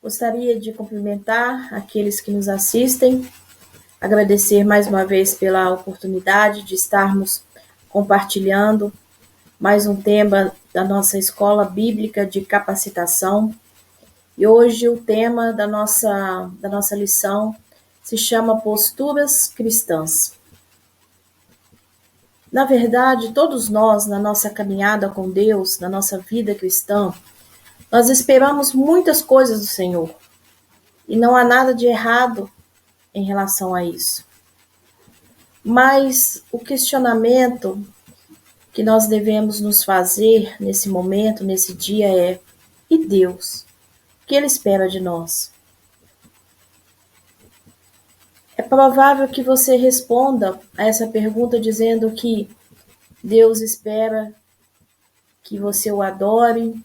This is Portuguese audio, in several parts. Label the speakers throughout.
Speaker 1: Gostaria de cumprimentar aqueles que nos assistem, agradecer mais uma vez pela oportunidade de estarmos compartilhando mais um tema da nossa Escola Bíblica de Capacitação. E hoje o tema da nossa lição se chama Posturas Cristãs. Na verdade, todos nós, na nossa caminhada com Deus, na nossa vida cristã, nós esperamos muitas coisas do Senhor. E não há nada de errado em relação a isso. Mas o questionamento que nós devemos nos fazer nesse momento, nesse dia é: e Deus? O que Ele espera de nós? É provável que você responda a essa pergunta dizendo que Deus espera que você o adore,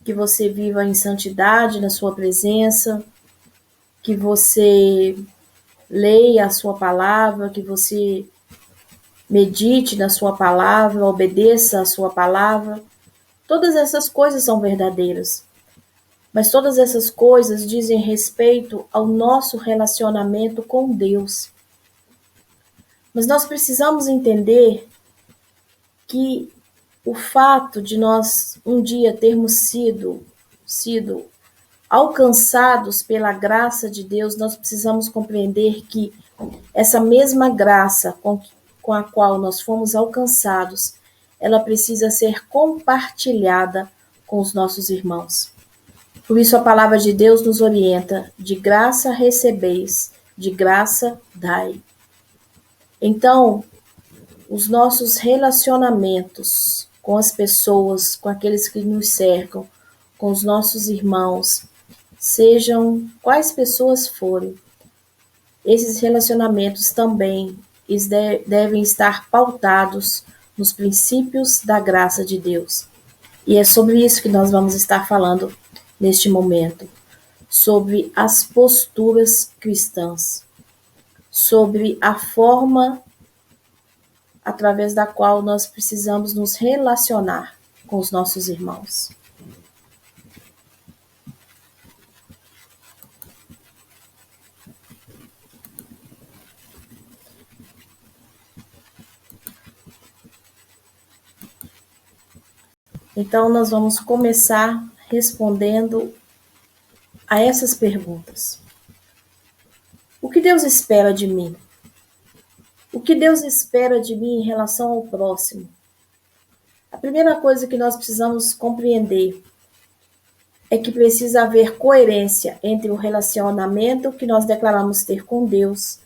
Speaker 1: que você viva em santidade na sua presença, que você leia a sua palavra, que você medite na sua palavra, obedeça a sua palavra. Todas essas coisas são verdadeiras, mas todas essas coisas dizem respeito ao nosso relacionamento com Deus. Mas nós precisamos entender que o fato de nós um dia termos sido alcançados pela graça de Deus, nós precisamos compreender que essa mesma graça com a qual nós fomos alcançados, ela precisa ser compartilhada com os nossos irmãos. Por isso a palavra de Deus nos orienta: de graça recebeis, de graça dai. Então, os nossos relacionamentos com as pessoas, com aqueles que nos cercam, com os nossos irmãos, sejam quais pessoas forem, esses relacionamentos também devem estar pautados nos princípios da graça de Deus. E é sobre isso que nós vamos estar falando neste momento, sobre as posturas cristãs, sobre a forma através da qual nós precisamos nos relacionar com os nossos irmãos. Então, nós vamos começar respondendo a essas perguntas. O que Deus espera de mim? O que Deus espera de mim em relação ao próximo? A primeira coisa que nós precisamos compreender é que precisa haver coerência entre o relacionamento que nós declaramos ter com Deus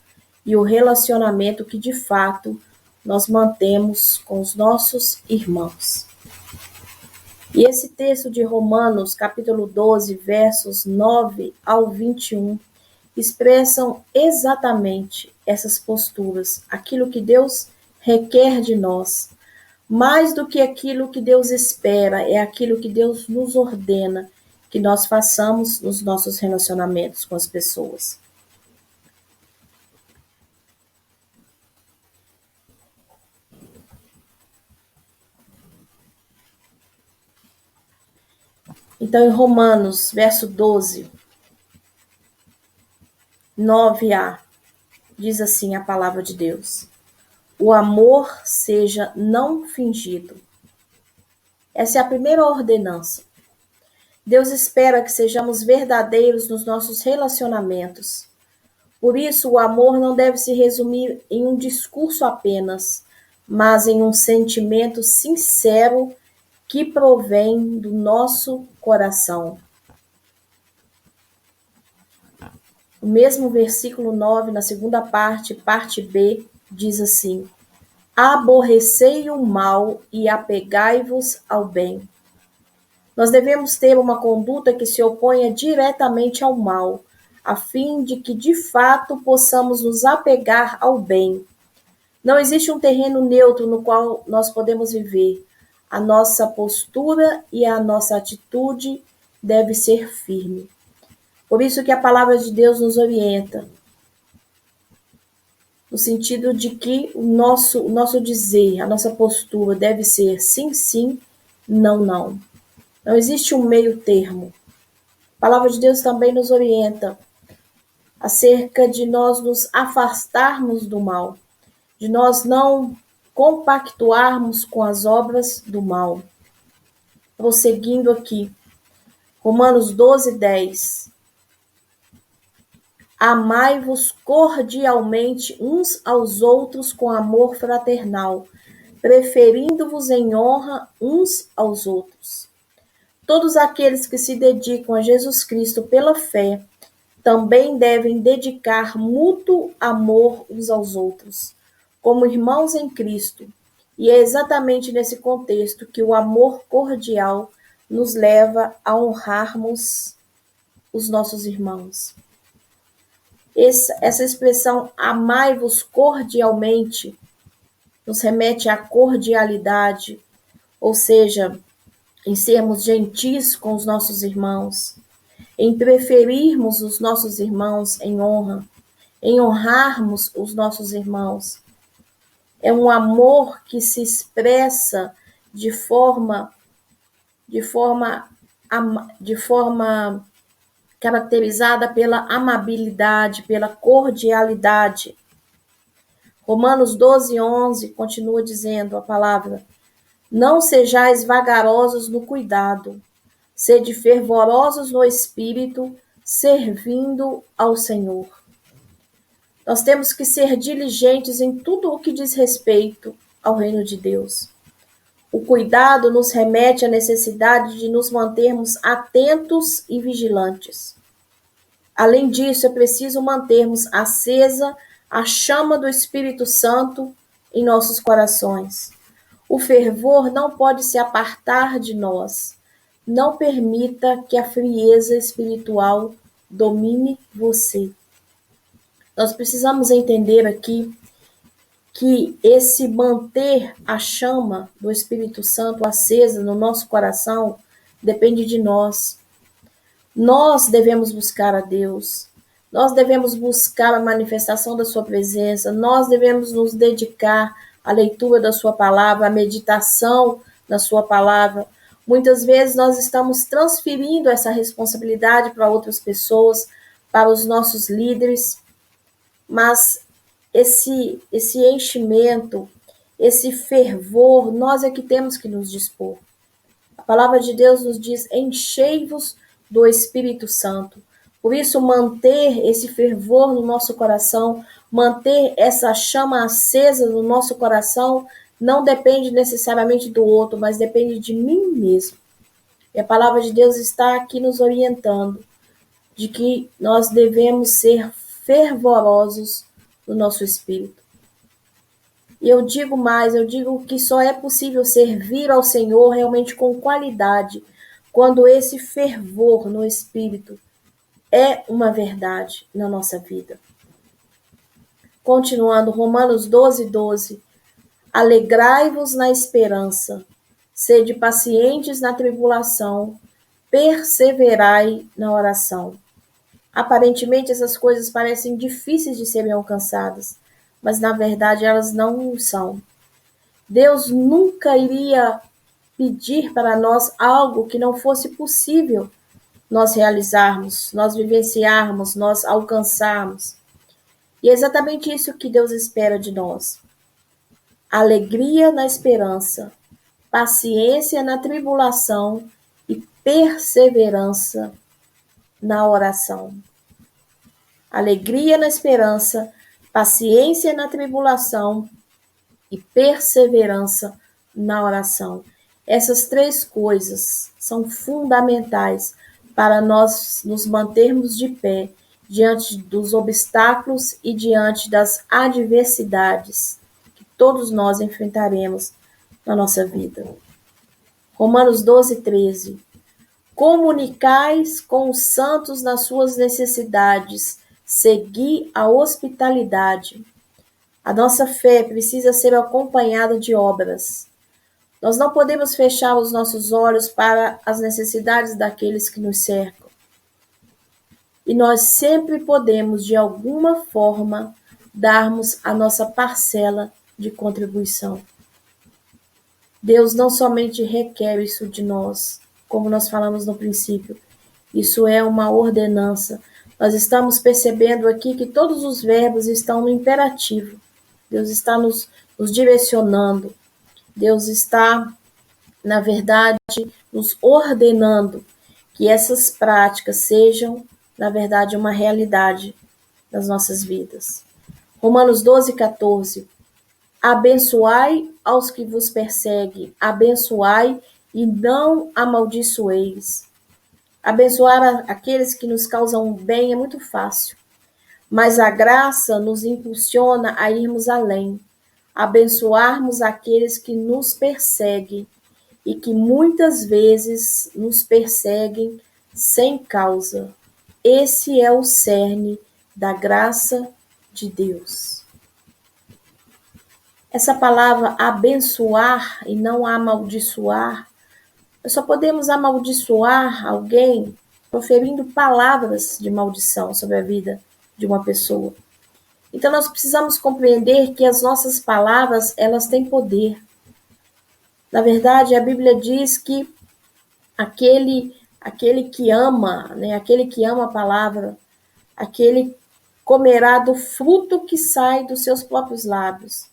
Speaker 1: e o relacionamento que, de fato, nós mantemos com os nossos irmãos. E esse texto de Romanos, capítulo 12, versos 9 ao 21, expressam exatamente essas posturas, aquilo que Deus requer de nós. Mais do que aquilo que Deus espera, é aquilo que Deus nos ordena que nós façamos nos nossos relacionamentos com as pessoas. Então, em Romanos, verso 12, 9a, diz assim a palavra de Deus: o amor seja não fingido. Essa é a primeira ordenança. Deus espera que sejamos verdadeiros nos nossos relacionamentos. Por isso, o amor não deve se resumir em um discurso apenas, mas em um sentimento sincero que provém do nosso coração. O mesmo versículo 9, na segunda parte B, diz assim: aborrecei o mal e apegai-vos ao bem. Nós devemos ter uma conduta que se oponha diretamente ao mal, a fim de que, de fato, possamos nos apegar ao bem. Não existe um terreno neutro no qual nós podemos viver. A nossa postura e a nossa atitude deve ser firme. Por isso que a palavra de Deus nos orienta, no sentido de que o nosso dizer, a nossa postura deve ser sim, sim, não, não. Não existe um meio termo. A palavra de Deus também nos orienta acerca de nós nos afastarmos do mal, de nós não compactuarmos com as obras do mal. Prosseguindo aqui, Romanos 12:10. Amai-vos cordialmente uns aos outros com amor fraternal, preferindo-vos em honra uns aos outros. Todos aqueles que se dedicam a Jesus Cristo pela fé também devem dedicar mútuo amor uns aos outros, como irmãos em Cristo. E é exatamente nesse contexto que o amor cordial nos leva a honrarmos os nossos irmãos. Essa expressão amai-vos cordialmente nos remete à cordialidade, ou seja, em sermos gentis com os nossos irmãos, em preferirmos os nossos irmãos em honra, em honrarmos os nossos irmãos. É um amor que se expressa de forma caracterizada pela amabilidade, pela cordialidade. Romanos 12:11 continua dizendo a palavra: não sejais vagarosos no cuidado, sede fervorosos no espírito, servindo ao Senhor. Nós temos que ser diligentes em tudo o que diz respeito ao reino de Deus. O cuidado nos remete à necessidade de nos mantermos atentos e vigilantes. Além disso, é preciso mantermos acesa a chama do Espírito Santo em nossos corações. O fervor não pode se apartar de nós. Não permita que a frieza espiritual domine você. Nós precisamos entender aqui que esse manter a chama do Espírito Santo acesa no nosso coração depende de nós. Nós devemos buscar a Deus, nós devemos buscar a manifestação da sua presença, nós devemos nos dedicar à leitura da sua palavra, à meditação na sua palavra. Muitas vezes nós estamos transferindo essa responsabilidade para outras pessoas, para os nossos líderes, mas esse enchimento, esse fervor, nós é que temos que nos dispor. A palavra de Deus nos diz: enchei-vos do Espírito Santo. Por isso, manter esse fervor no nosso coração, manter essa chama acesa no nosso coração, não depende necessariamente do outro, mas depende de mim mesmo. E a palavra de Deus está aqui nos orientando de que nós devemos ser fervorosos no nosso espírito. E eu digo mais, eu digo que só é possível servir ao Senhor realmente com qualidade, quando esse fervor no espírito é uma verdade na nossa vida. Continuando, Romanos 12:12. Alegrai-vos na esperança, sede pacientes na tribulação, perseverai na oração. Aparentemente, essas coisas parecem difíceis de serem alcançadas, mas na verdade elas não são. Deus nunca iria pedir para nós algo que não fosse possível nós realizarmos, nós vivenciarmos, nós alcançarmos. E é exatamente isso que Deus espera de nós. Alegria na esperança, paciência na tribulação e perseverança na oração. Alegria na esperança, paciência na tribulação e perseverança na oração. Essas três coisas são fundamentais para nós nos mantermos de pé diante dos obstáculos e diante das adversidades que todos nós enfrentaremos na nossa vida. Romanos 12:13. Comunicais com os santos nas suas necessidades, segui a hospitalidade. A nossa fé precisa ser acompanhada de obras. Nós não podemos fechar os nossos olhos para as necessidades daqueles que nos cercam. E nós sempre podemos, de alguma forma, darmos a nossa parcela de contribuição. Deus não somente requer isso de nós, como nós falamos no princípio, Isso é uma ordenança. Nós estamos percebendo aqui que todos os verbos estão no imperativo. Deus está nos direcionando. Deus está, na verdade, nos ordenando que essas práticas sejam, na verdade, uma realidade nas nossas vidas. Romanos 12:14. Abençoai aos que vos perseguem, abençoai e não amaldiçoeis. Abençoar aqueles que nos causam bem é muito fácil, mas a graça nos impulsiona a irmos além, abençoarmos aqueles que nos perseguem e que muitas vezes nos perseguem sem causa. Esse é o cerne da graça de Deus. Essa palavra abençoar e não amaldiçoar, nós só podemos amaldiçoar alguém proferindo palavras de maldição sobre a vida de uma pessoa. Então nós precisamos compreender que as nossas palavras, elas têm poder. Na verdade, a Bíblia diz que aquele que ama, né, aquele que ama a palavra, aquele comerá do fruto que sai dos seus próprios lábios.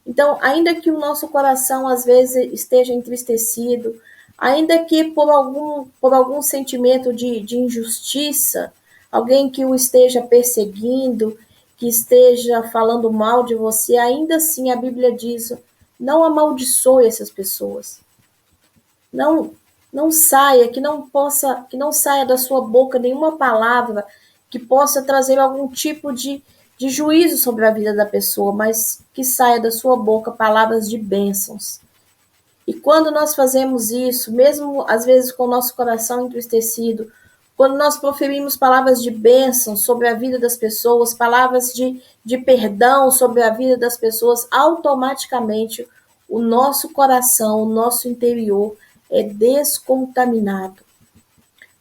Speaker 1: Então, ainda que o nosso coração às vezes esteja entristecido, ainda que por algum sentimento de injustiça, alguém que o esteja perseguindo, que esteja falando mal de você, ainda assim a Bíblia diz: não amaldiçoe essas pessoas. Não saia, que não saia da sua boca nenhuma palavra que possa trazer algum tipo de juízo sobre a vida da pessoa, mas que saia da sua boca palavras de bênçãos. E quando nós fazemos isso, mesmo às vezes com o nosso coração entristecido, quando nós proferimos palavras de bênção sobre a vida das pessoas, palavras de perdão sobre a vida das pessoas, automaticamente o nosso coração, o nosso interior é descontaminado.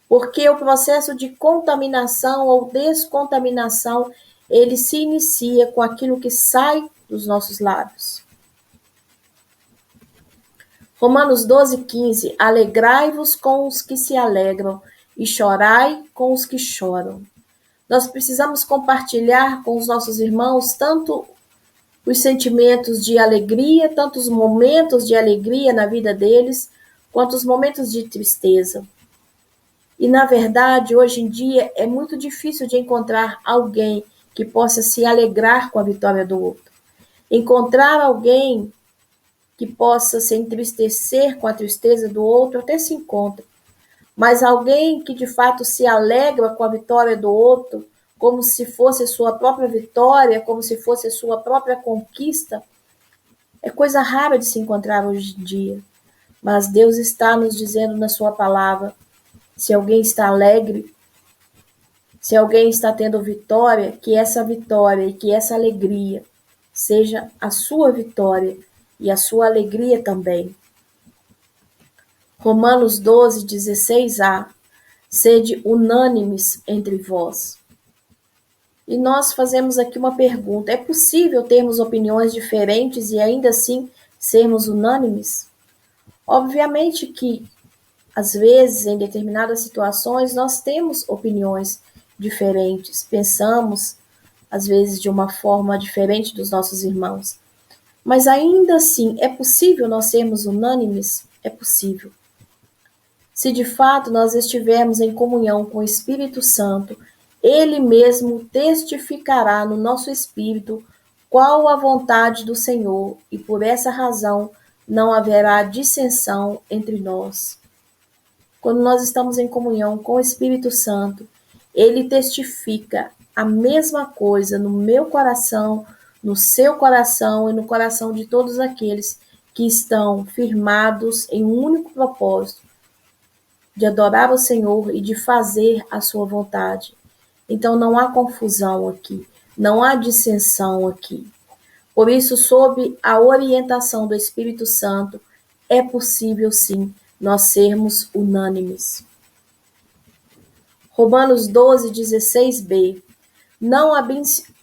Speaker 1: Porque o processo de contaminação ou descontaminação, ele se inicia com aquilo que sai dos nossos lábios. Romanos 12:15. Alegrai-vos com os que se alegram e chorai com os que choram. Nós precisamos compartilhar com os nossos irmãos tanto os sentimentos de alegria, tanto os momentos de alegria na vida deles, quanto os momentos de tristeza. E, na verdade, hoje em dia é muito difícil de encontrar alguém que possa se alegrar com a vitória do outro. Encontrar alguém que possa se entristecer com a tristeza do outro até se encontra. Mas alguém que de fato se alegra com a vitória do outro, como se fosse a sua própria vitória, como se fosse a sua própria conquista, é coisa rara de se encontrar hoje em dia. Mas Deus está nos dizendo na sua palavra: se alguém está alegre, se alguém está tendo vitória, que essa vitória e que essa alegria seja a sua vitória e a sua alegria também. Romanos 12:16a. Sede unânimes entre vós. E nós fazemos aqui uma pergunta: é possível termos opiniões diferentes e ainda assim sermos unânimes? Obviamente que, às vezes, em determinadas situações, nós temos opiniões diferentes, pensamos, às vezes, de uma forma diferente dos nossos irmãos. Mas ainda assim, é possível nós sermos unânimes? É possível. Se de fato nós estivermos em comunhão com o Espírito Santo, Ele mesmo testificará no nosso espírito qual a vontade do Senhor, e por essa razão não haverá dissensão entre nós. Quando nós estamos em comunhão com o Espírito Santo, Ele testifica a mesma coisa no meu coração, no seu coração e no coração de todos aqueles que estão firmados em um único propósito, de adorar o Senhor e de fazer a sua vontade. Então não há confusão aqui, não há dissensão aqui. Por isso, sob a orientação do Espírito Santo, é possível sim nós sermos unânimes. Romanos 12:16b. Não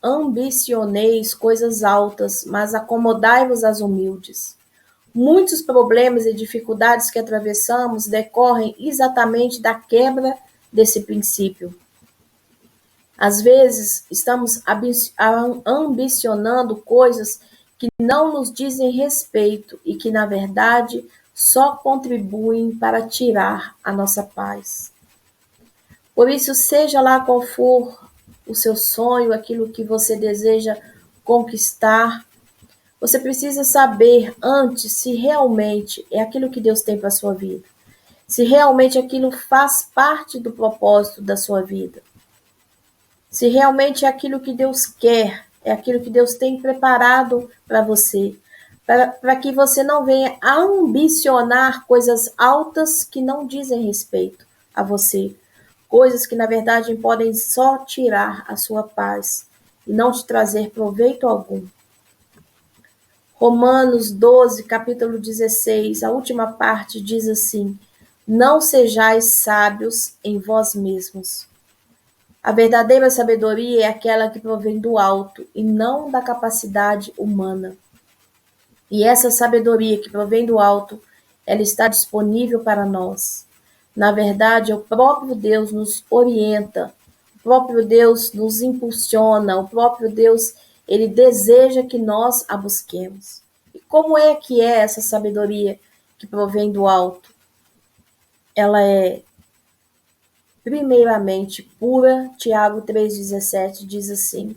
Speaker 1: ambicioneis coisas altas, mas acomodai-vos às humildes. Muitos problemas e dificuldades que atravessamos decorrem exatamente da quebra desse princípio. Às vezes, estamos ambicionando coisas que não nos dizem respeito e que, na verdade, só contribuem para tirar a nossa paz. Por isso, seja lá qual for o seu sonho, aquilo que você deseja conquistar, você precisa saber antes se realmente é aquilo que Deus tem para a sua vida. Se realmente aquilo faz parte do propósito da sua vida. Se realmente é aquilo que Deus quer, é aquilo que Deus tem preparado para você. Para que você não venha ambicionar coisas altas que não dizem respeito a você. Coisas que, na verdade, podem só tirar a sua paz e não te trazer proveito algum. Romanos 12, capítulo 16, a última parte diz assim: não sejais sábios em vós mesmos. A verdadeira sabedoria é aquela que provém do alto e não da capacidade humana. E essa sabedoria que provém do alto, ela está disponível para nós. Na verdade, o próprio Deus nos orienta, o próprio Deus nos impulsiona, o próprio Deus, ele deseja que nós a busquemos. E como é que é essa sabedoria que provém do alto? Ela é primeiramente pura, Tiago 3,17 diz assim: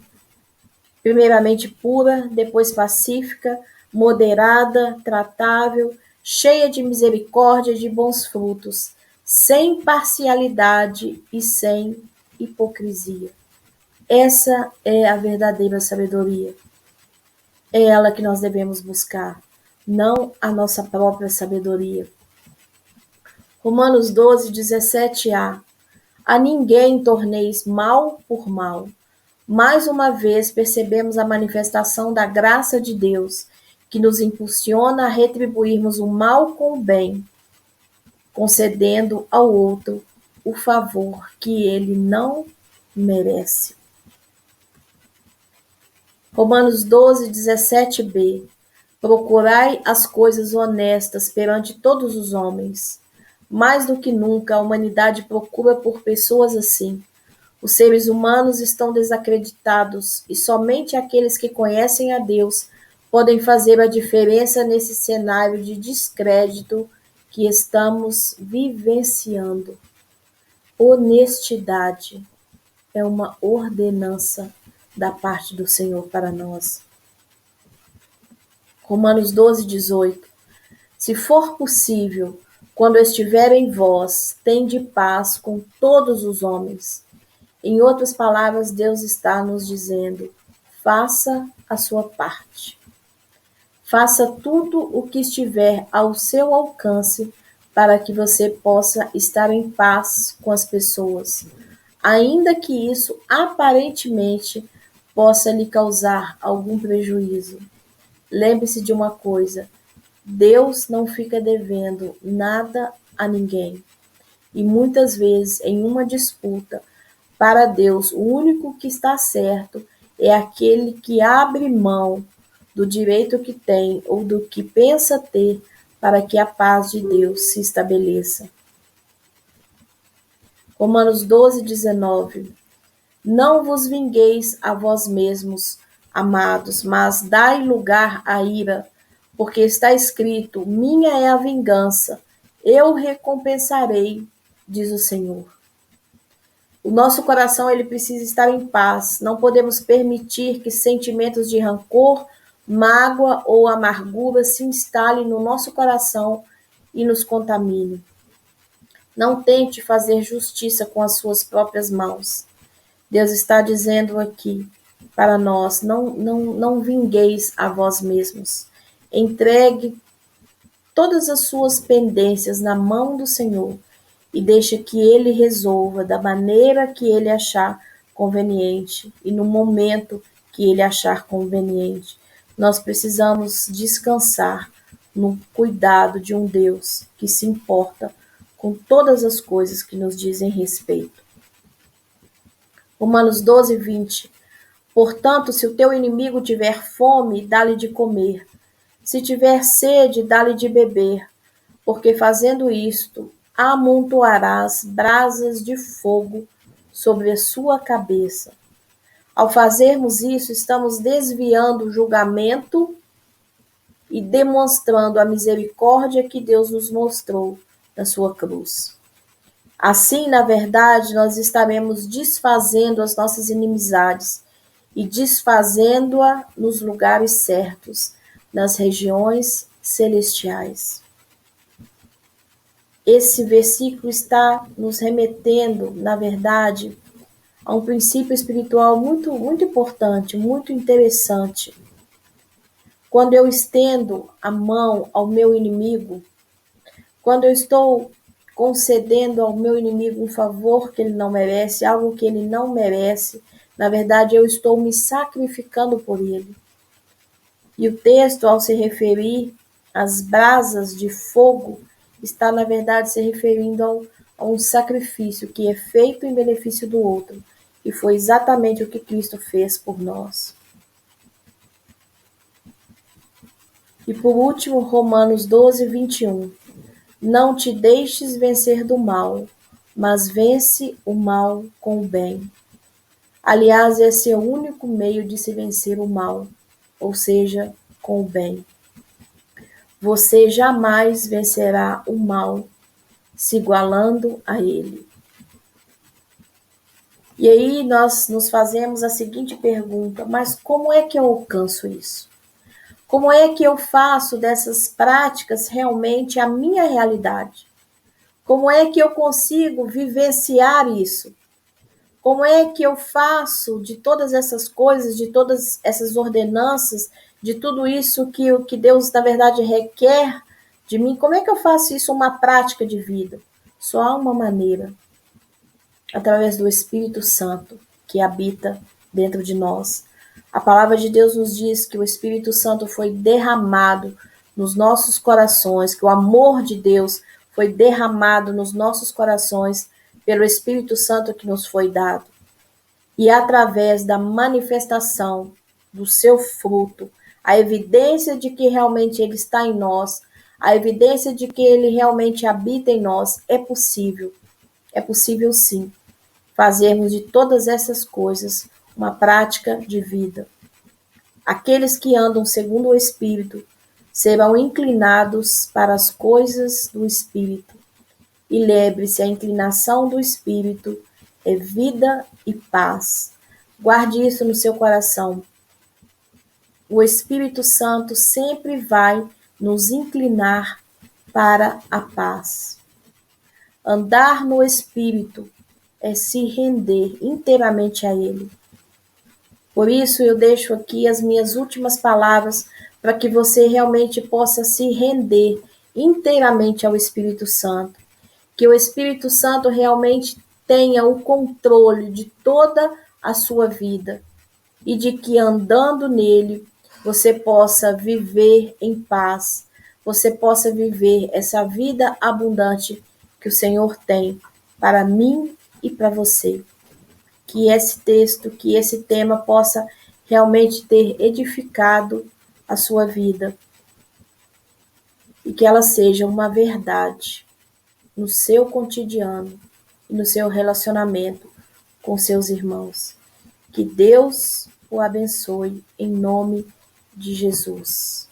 Speaker 1: primeiramente pura, depois pacífica, moderada, tratável, cheia de misericórdia e de bons frutos, sem parcialidade e sem hipocrisia. Essa é a verdadeira sabedoria. É ela que nós devemos buscar, não a nossa própria sabedoria. Romanos 12, 17a. A ninguém torneis mal por mal. Mais uma vez percebemos a manifestação da graça de Deus, que nos impulsiona a retribuirmos o mal com o bem, concedendo ao outro o favor que ele não merece. Romanos 12, 17b. Procurai as coisas honestas perante todos os homens. Mais do que nunca, a humanidade procura por pessoas assim. Os seres humanos estão desacreditados e somente aqueles que conhecem a Deus podem fazer a diferença nesse cenário de descrédito que estamos vivenciando. Honestidade é uma ordenança da parte do Senhor para nós. Romanos 12, 18. Se for possível, quando estiver em vós, tende paz com todos os homens. Em outras palavras, Deus está nos dizendo: faça a sua parte. Faça tudo o que estiver ao seu alcance para que você possa estar em paz com as pessoas, ainda que isso aparentemente possa lhe causar algum prejuízo. Lembre-se de uma coisa: Deus não fica devendo nada a ninguém. E muitas vezes, em uma disputa, para Deus, o único que está certo é aquele que abre mão do direito que tem ou do que pensa ter para que a paz de Deus se estabeleça. Romanos 12, 19. Não vos vingueis a vós mesmos, amados, mas dai lugar à ira, porque está escrito: minha é a vingança, eu recompensarei, diz o Senhor. O nosso coração ele precisa estar em paz. Não podemos permitir que sentimentos de rancor, mágoa ou amargura se instalem no nosso coração e nos contamine. Não tente fazer justiça com as suas próprias mãos. Deus está dizendo aqui para nós: não vingueis a vós mesmos. Entregue todas as suas pendências na mão do Senhor e deixa que Ele resolva da maneira que Ele achar conveniente e no momento que Ele achar conveniente. Nós precisamos descansar no cuidado de um Deus que se importa com todas as coisas que nos dizem respeito. Romanos 12, 20. Portanto, se o teu inimigo tiver fome, dá-lhe de comer. Se tiver sede, dá-lhe de beber, porque fazendo isto, amontoarás brasas de fogo sobre a sua cabeça. Ao fazermos isso, estamos desviando o julgamento e demonstrando a misericórdia que Deus nos mostrou na sua cruz. Assim, na verdade, nós estaremos desfazendo as nossas inimizades e desfazendo-a nos lugares certos, nas regiões celestiais. Esse versículo está nos remetendo, na verdade, a um princípio espiritual muito, muito importante, muito interessante. Quando eu estendo a mão ao meu inimigo, quando eu estou concedendo ao meu inimigo um favor que ele não merece, algo que ele não merece, na verdade eu estou me sacrificando por ele. E o texto, ao se referir às brasas de fogo, está, na verdade, se referindo a um sacrifício que é feito em benefício do outro. E foi exatamente o que Cristo fez por nós. E por último, Romanos 12, 21. Não te deixes vencer do mal, mas vence o mal com o bem. Aliás, esse é o único meio de se vencer o mal, ou seja, com o bem. Você jamais vencerá o mal se igualando a ele. E aí nós nos fazemos a seguinte pergunta: mas como é que eu alcanço isso? Como é que eu faço dessas práticas realmente a minha realidade? Como é que eu consigo vivenciar isso? Como é que eu faço de todas essas coisas, de todas essas ordenanças, de tudo isso que Deus, na verdade, requer de mim? Como é que eu faço isso uma prática de vida? Só há uma maneira, através do Espírito Santo que habita dentro de nós. A palavra de Deus nos diz que o Espírito Santo foi derramado nos nossos corações, que o amor de Deus foi derramado nos nossos corações pelo Espírito Santo que nos foi dado. E através da manifestação do seu fruto, a evidência de que realmente ele está em nós, a evidência de que ele realmente habita em nós, é possível sim, fazermos de todas essas coisas uma prática de vida. Aqueles que andam segundo o Espírito serão inclinados para as coisas do Espírito. E lembre-se, a inclinação do Espírito é vida e paz. Guarde isso no seu coração. O Espírito Santo sempre vai nos inclinar para a paz. Andar no Espírito é se render inteiramente a Ele. Por isso eu deixo aqui as minhas últimas palavras para que você realmente possa se render inteiramente ao Espírito Santo. Que o Espírito Santo realmente tenha o controle de toda a sua vida e de que andando nele você possa viver em paz, você possa viver essa vida abundante que o Senhor tem para mim e para você. Que esse texto, que esse tema possa realmente ter edificado a sua vida e que ela seja uma verdade no seu cotidiano e no seu relacionamento com seus irmãos. Que Deus o abençoe em nome de Jesus.